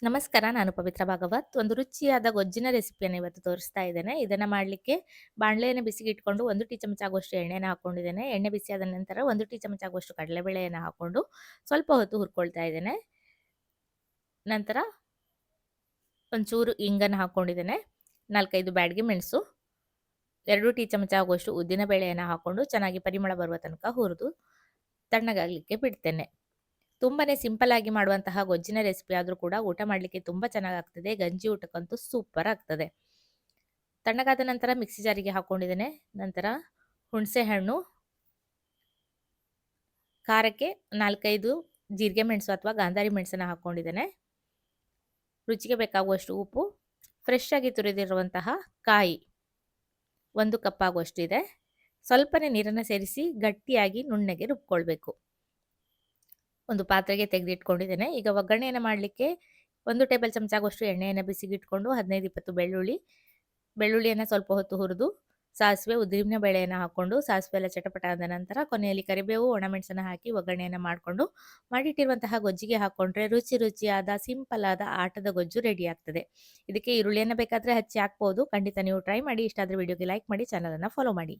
ನಮಸ್ಕಾರ. ನಾನು ಪವಿತ್ರ ಭಾಗವತ್. ಒಂದು ರುಚಿಯಾದ ಗೊಜ್ಜಿನ ರೆಸಿಪಿಯನ್ನು ಇವತ್ತು ತೋರಿಸ್ತಾ ಇದ್ದೇನೆ. ಇದನ್ನ ಮಾಡ್ಲಿಕ್ಕೆ ಬಾಣಲೆಯನ್ನು ಬಿಸಿಗೆ ಇಟ್ಕೊಂಡು 1 ಟೀ ಚಮಚ ಆಗುವಷ್ಟು ಎಣ್ಣೆನ ಹಾಕೊಂಡಿದ್ದೇನೆ. ಎಣ್ಣೆ ಬಿಸಿಯಾದ ನಂತರ 1 ಟೀ ಚಮಚ ಆಗುವಷ್ಟು ಕಡಲೆಬೇಳೆಯನ್ನು ಹಾಕೊಂಡು ಸ್ವಲ್ಪ ಹೊತ್ತು ಹುರ್ಕೊಳ್ತಾ ಇದ್ದೇನೆ. ನಂತರ ಒಂಚೂರು ಇಂಗನ್ನು ಹಾಕೊಂಡಿದ್ದೇನೆ. 4, 5 ಬ್ಯಾಡಗಿ ಮೆಣಸು, 2 ಟೀ ಚಮಚ ಆಗುವಷ್ಟು ಉದ್ದಿನ ಬೇಳೆಯನ್ನು ಹಾಕೊಂಡು ಚೆನ್ನಾಗಿ ಪರಿಮಳ ಬರುವ ತನಕ ಹುರಿದು ತಣ್ಣಗಾಗಲಿಕ್ಕೆ ಬಿಡ್ತೇನೆ. ತುಂಬಾನೇ ಸಿಂಪಲ್ ಆಗಿ ಮಾಡುವಂತಹ ಗೊಜ್ಜಿನ ರೆಸಿಪಿ ಆದ್ರೂ ಕೂಡ ಊಟ ಮಾಡ್ಲಿಕ್ಕೆ ತುಂಬಾ ಚೆನ್ನಾಗಾಗ್ತದೆ. ಗಂಜಿ ಊಟಕ್ಕಂತೂ ಸೂಪರ್ ಆಗ್ತದೆ. ತಣ್ಣಗಾದ ನಂತರ ಮಿಕ್ಸಿ ಜಾರಿಗೆ ಹಾಕೊಂಡಿದ್ದೇನೆ. ನಂತರ ಹುಣಸೆ ಹಣ್ಣು, ಖಾರಕ್ಕೆ 4, 5 ಜೀರಿಗೆ ಮೆಣಸು ಅಥವಾ ಗಾಂಧಾರಿ ಮೆಣಸನ್ನ ಹಾಕೊಂಡಿದ್ದೇನೆ. ರುಚಿಗೆ ಬೇಕಾಗುವಷ್ಟು ಉಪ್ಪು, ಫ್ರೆಶ್ ಆಗಿ ತುರಿದಿರುವಂತಹ ಕಾಯಿ 1 ಕಪ್ ಆಗುವಷ್ಟು ಇದೆ. ಸ್ವಲ್ಪನೇ ನೀರನ್ನು ಸೇರಿಸಿ ಗಟ್ಟಿಯಾಗಿ ನುಣ್ಣಗೆ ರುಬ್ಕೊಳ್ಬೇಕು. ಒಂದು ಪಾತ್ರೆಗೆ ತೆಗೆದಿಟ್ಕೊಂಡಿದ್ದೇನೆ. ಈಗ ಒಗ್ಗರಣೆಯನ್ನು ಮಾಡಲಿಕ್ಕೆ 1 ಟೇಬಲ್ ಚಮಚ ಆಗುವಷ್ಟು ಎಣ್ಣೆಯನ್ನು ಬಿಸಿಗಿಟ್ಕೊಂಡು 15, 20 ಬೆಳ್ಳುಳ್ಳಿಯನ್ನು ಸ್ವಲ್ಪ ಹೊತ್ತು ಹುರಿದು ಸಾಸಿವೆ, ಉದ್ದಿನ ಬೇಳೆಯನ್ನು ಹಾಕೊಂಡು ಸಾಸಿವೆ ಎಲ್ಲ ಚಟಪಟ ಆದ ನಂತರ ಕೊನೆಯಲ್ಲಿ ಕರಿಬೇವು, ಒಣಮೆಣಸನ್ನು ಹಾಕಿ ಒಗ್ಗರಣೆಯನ್ನು ಮಾಡಿಕೊಂಡು ಮಾಡಿಟ್ಟಿರುವಂತಹ ಗೊಜ್ಜಿಗೆ ಹಾಕೊಂಡ್ರೆ ರುಚಿಯಾದ ಸಿಂಪಲ್ ಆದ ಆಟದ ಗೊಜ್ಜು ರೆಡಿ ಆಗ್ತದೆ. ಇದಕ್ಕೆ ಈರುಳ್ಳಿಯನ್ನು ಬೇಕಾದರೆ ಹಚ್ಚಿ ಹಾಕ್ಬೋದು. ಖಂಡಿತ ನೀವು ಟ್ರೈ ಮಾಡಿ. ಇಷ್ಟ ಆದರೆ ವಿಡಿಯೋಗೆ ಲೈಕ್ ಮಾಡಿ, ಚಾನಲನ್ನು ಫಾಲೋ ಮಾಡಿ.